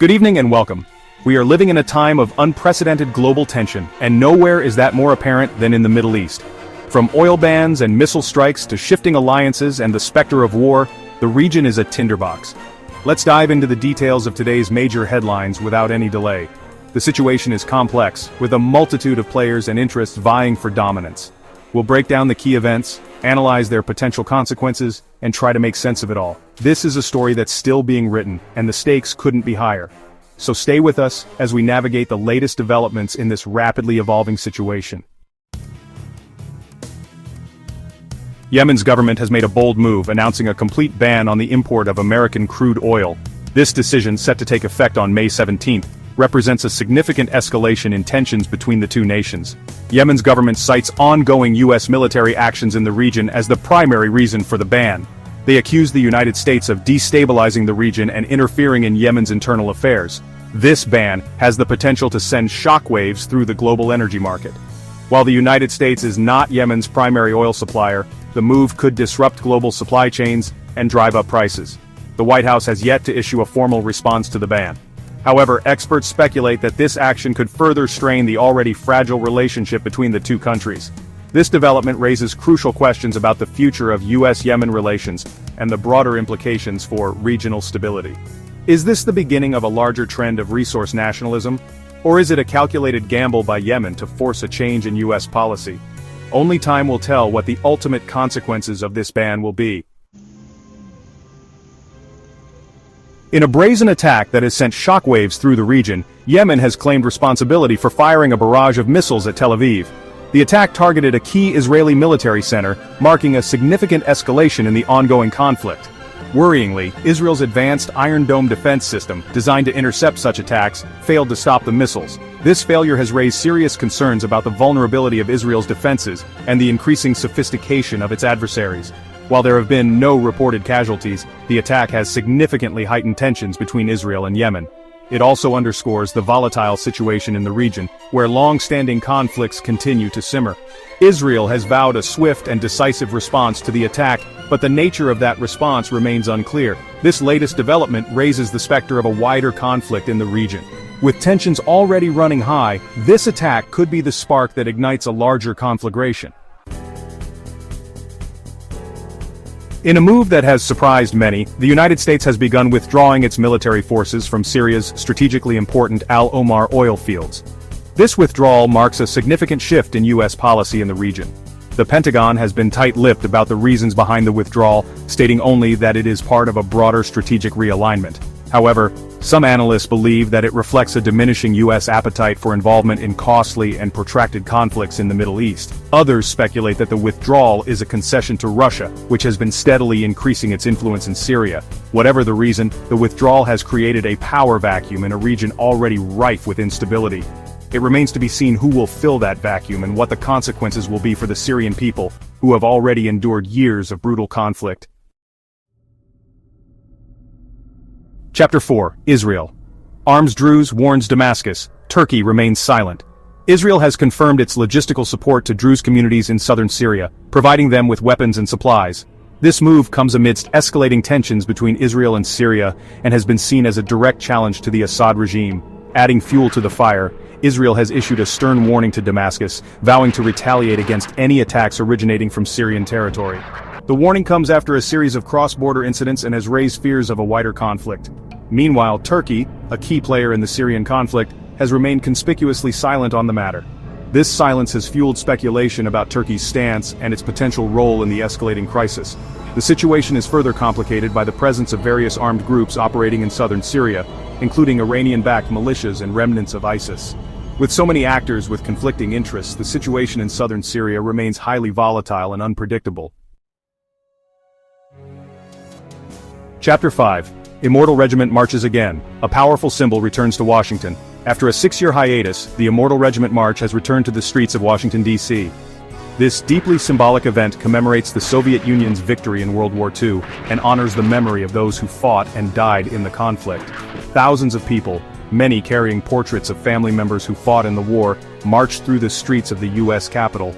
Good evening and welcome. We are living in a time of unprecedented global tension, and nowhere is that more apparent than in the Middle East. From oil bans and missile strikes to shifting alliances and the specter of war, the region is a tinderbox. Let's dive into the details of today's major headlines without any delay. The situation is complex, with a multitude of players and interests vying for dominance. We'll break down the key events, analyze their potential consequences, and try to make sense of it all. This is a story that's still being written, and the stakes couldn't be higher. So stay with us as we navigate the latest developments in this rapidly evolving situation. Yemen's government has made a bold move, announcing a complete ban on the import of American crude oil. This decision, set to take effect on May 17th, represents a significant escalation in tensions between the two nations. Yemen's government cites ongoing U.S. military actions in the region as the primary reason for the ban. They accuse the United States of destabilizing the region and interfering in Yemen's internal affairs. This ban has the potential to send shockwaves through the global energy market. While the United States is not Yemen's primary oil supplier, the move could disrupt global supply chains and drive up prices. The White House has yet to issue a formal response to the ban. However, experts speculate that this action could further strain the already fragile relationship between the two countries. This development raises crucial questions about the future of U.S.-Yemen relations and the broader implications for regional stability. Is this the beginning of a larger trend of resource nationalism? Or is it a calculated gamble by Yemen to force a change in U.S. policy? Only time will tell what the ultimate consequences of this ban will be. In a brazen attack that has sent shockwaves through the region, Yemen has claimed responsibility for firing a barrage of missiles at Tel Aviv. The attack targeted a key Israeli military center, marking a significant escalation in the ongoing conflict. Worryingly, Israel's advanced Iron Dome defense system, designed to intercept such attacks, failed to stop the missiles. This failure has raised serious concerns about the vulnerability of Israel's defenses and the increasing sophistication of its adversaries. While there have been no reported casualties, the attack has significantly heightened tensions between Israel and Yemen. It also underscores the volatile situation in the region, where long-standing conflicts continue to simmer. Israel has vowed a swift and decisive response to the attack, but the nature of that response remains unclear. This latest development raises the specter of a wider conflict in the region. With tensions already running high, this attack could be the spark that ignites a larger conflagration. In a move that has surprised many, the United States has begun withdrawing its military forces from Syria's strategically important Al Omar oil fields. This withdrawal marks a significant shift in U.S. policy in the region. The Pentagon has been tight-lipped about the reasons behind the withdrawal, stating only that it is part of a broader strategic realignment. However, some analysts believe that it reflects a diminishing U.S. appetite for involvement in costly and protracted conflicts in the Middle East. Others speculate that the withdrawal is a concession to Russia, which has been steadily increasing its influence in Syria. Whatever the reason, the withdrawal has created a power vacuum in a region already rife with instability. It remains to be seen who will fill that vacuum and what the consequences will be for the Syrian people, who have already endured years of brutal conflict. Chapter 4. Israel. Arms Druze warns Damascus. Turkey remains silent. Israel has confirmed its logistical support to Druze communities in southern Syria, providing them with weapons and supplies. This move comes amidst escalating tensions between Israel and Syria and has been seen as a direct challenge to the Assad regime. Adding fuel to the fire, Israel has issued a stern warning to Damascus, vowing to retaliate against any attacks originating from Syrian territory. The warning comes after a series of cross-border incidents and has raised fears of a wider conflict. Meanwhile, Turkey, a key player in the Syrian conflict, has remained conspicuously silent on the matter. This silence has fueled speculation about Turkey's stance and its potential role in the escalating crisis. The situation is further complicated by the presence of various armed groups operating in southern Syria, including Iranian-backed militias and remnants of ISIS. With so many actors with conflicting interests, the situation in southern Syria remains highly volatile and unpredictable. Chapter 5. Immortal Regiment marches again. A powerful symbol returns to Washington. After a 6-year hiatus, the Immortal Regiment March has returned to the streets of Washington, D.C. This deeply symbolic event commemorates the Soviet Union's victory in World War II and honors the memory of those who fought and died in the conflict. Thousands of people, many carrying portraits of family members who fought in the war, marched through the streets of the U.S. Capitol.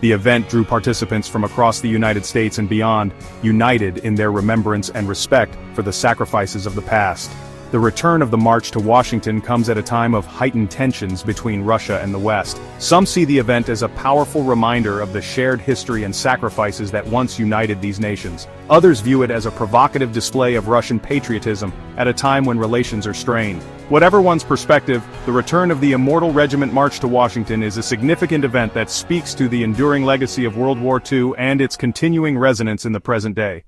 The event drew participants from across the United States and beyond, united in their remembrance and respect for the sacrifices of the past. The The return of the march to Washington comes at a time of heightened tensions between Russia and the West. Some see the event as a powerful reminder of the shared history and sacrifices that once united these nations. Others view it as a provocative display of Russian patriotism at a time when relations are strained. Whatever one's perspective, the return of the Immortal Regiment March to Washington is a significant event that speaks to the enduring legacy of World War II and its continuing resonance in the present day.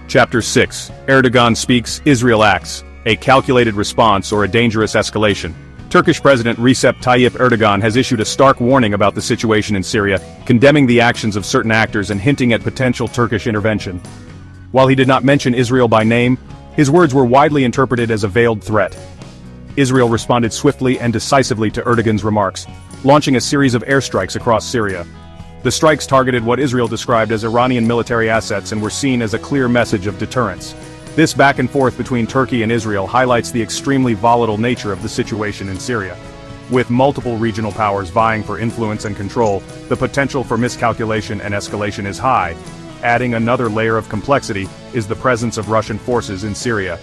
Chapter 6. Erdogan speaks, Israel acts. A calculated response or a dangerous escalation. Turkish President Recep Tayyip Erdogan has issued a stark warning about the situation in Syria, condemning the actions of certain actors and hinting at potential Turkish intervention. While he did not mention Israel by name, his words were widely interpreted as a veiled threat. Israel responded swiftly and decisively to Erdogan's remarks, launching a series of airstrikes across Syria. The strikes targeted what Israel described as Iranian military assets and were seen as a clear message of deterrence. This back and forth between Turkey and Israel highlights the extremely volatile nature of the situation in Syria. With multiple regional powers vying for influence and control, the potential for miscalculation and escalation is high. Adding another layer of complexity is the presence of Russian forces in Syria.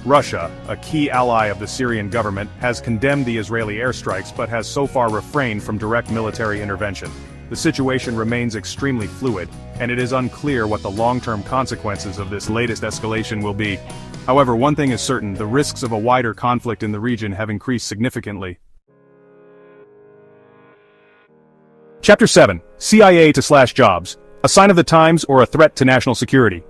Russia, a key ally of the Syrian government, has condemned the Israeli airstrikes but has so far refrained from direct military intervention. The situation remains extremely fluid, and it is unclear what the long-term consequences of this latest escalation will be. However, one thing is certain, the risks of a wider conflict in the region have increased significantly. Chapter 7. CIA to slash jobs. A sign of the times or a threat to national security.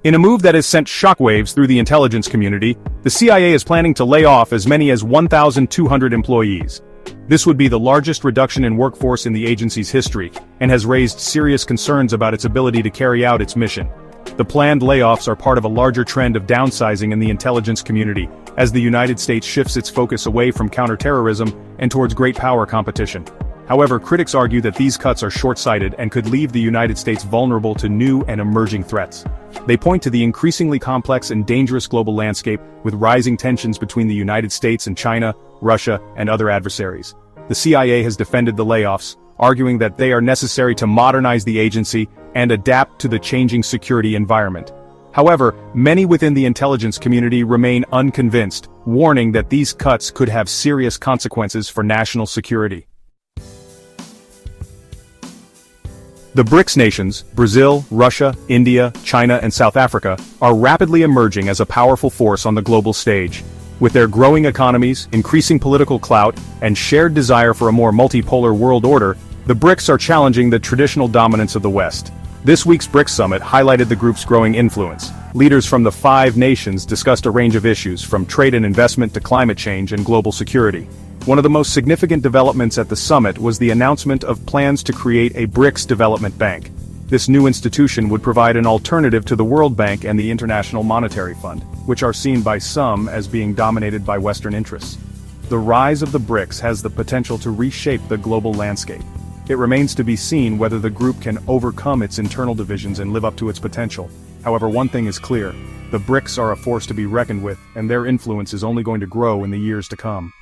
In a move that has sent shockwaves through the intelligence community, the CIA is planning to lay off as many as 1,200 employees. This would be the largest reduction in workforce in the agency's history, and has raised serious concerns about its ability to carry out its mission. The planned layoffs are part of a larger trend of downsizing in the intelligence community, as the United States shifts its focus away from counterterrorism and towards great power competition. However, critics argue that these cuts are short-sighted and could leave the United States vulnerable to new and emerging threats. They point to the increasingly complex and dangerous global landscape, with rising tensions between the United States and China, Russia, and other adversaries. The CIA has defended the layoffs, arguing that they are necessary to modernize the agency and adapt to the changing security environment. However, many within the intelligence community remain unconvinced, warning that these cuts could have serious consequences for national security. The BRICS nations, Brazil, Russia, India, China, and South Africa, are rapidly emerging as a powerful force on the global stage. With their growing economies, increasing political clout, and shared desire for a more multipolar world order, the BRICS are challenging the traditional dominance of the West. This week's BRICS summit highlighted the group's growing influence. Leaders from the 5 nations discussed a range of issues, from trade and investment to climate change and global security. One of the most significant developments at the summit was the announcement of plans to create a BRICS Development Bank. This new institution would provide an alternative to the World Bank and the International Monetary Fund, which are seen by some as being dominated by Western interests. The rise of the BRICS has the potential to reshape the global landscape. It remains to be seen whether the group can overcome its internal divisions and live up to its potential. However, one thing is clear: the BRICS are a force to be reckoned with, and their influence is only going to grow in the years to come.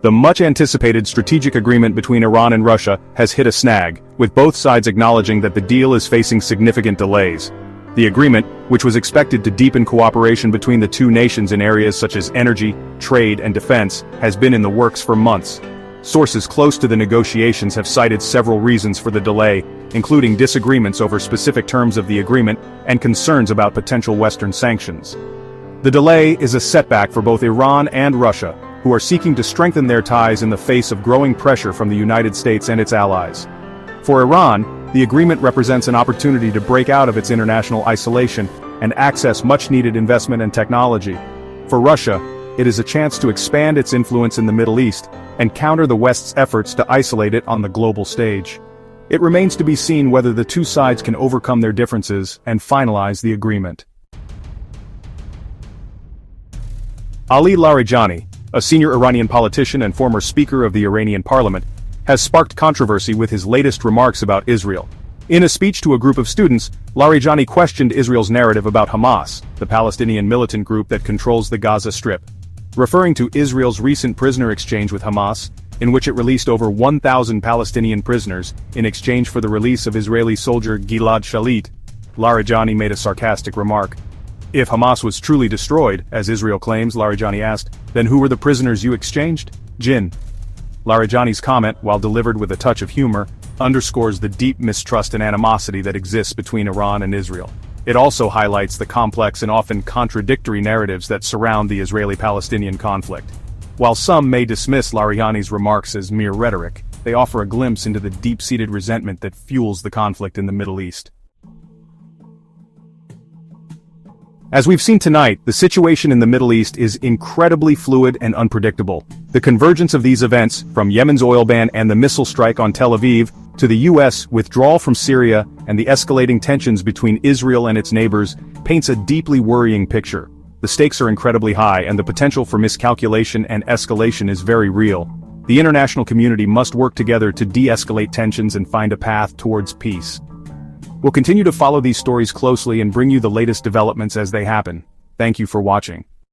The much-anticipated strategic agreement between Iran and Russia has hit a snag, with both sides acknowledging that the deal is facing significant delays. The agreement, which was expected to deepen cooperation between the two nations in areas such as energy, trade, and defense, has been in the works for months. Sources close to the negotiations have cited several reasons for the delay, including disagreements over specific terms of the agreement and concerns about potential Western sanctions. The delay is a setback for both Iran and Russia, who are seeking to strengthen their ties in the face of growing pressure from the United States and its allies. For Iran, the agreement represents an opportunity to break out of its international isolation and access much-needed investment and technology. For Russia, it is a chance to expand its influence in the Middle East and counter the West's efforts to isolate it on the global stage. It remains to be seen whether the two sides can overcome their differences and finalize the agreement. Ali Larijani, a senior Iranian politician and former Speaker of the Iranian parliament, has sparked controversy with his latest remarks about Israel. In a speech to a group of students, Larijani questioned Israel's narrative about Hamas, the Palestinian militant group that controls the Gaza Strip. Referring to Israel's recent prisoner exchange with Hamas, in which it released over 1,000 Palestinian prisoners in exchange for the release of Israeli soldier Gilad Shalit, Larijani made a sarcastic remark. If Hamas was truly destroyed, as Israel claims, Larijani asked, then who were the prisoners you exchanged? Jinn. Larijani's comment, while delivered with a touch of humor, underscores the deep mistrust and animosity that exists between Iran and Israel. It also highlights the complex and often contradictory narratives that surround the Israeli-Palestinian conflict. While some may dismiss Larijani's remarks as mere rhetoric, they offer a glimpse into the deep-seated resentment that fuels the conflict in the Middle East. As we've seen tonight, the situation in the Middle East is incredibly fluid and unpredictable. The convergence of these events, from Yemen's oil ban and the missile strike on Tel Aviv, to the U.S. withdrawal from Syria and the escalating tensions between Israel and its neighbors, paints a deeply worrying picture. The stakes are incredibly high and the potential for miscalculation and escalation is very real. The international community must work together to de-escalate tensions and find a path towards peace. We'll continue to follow these stories closely and bring you the latest developments as they happen. Thank you for watching.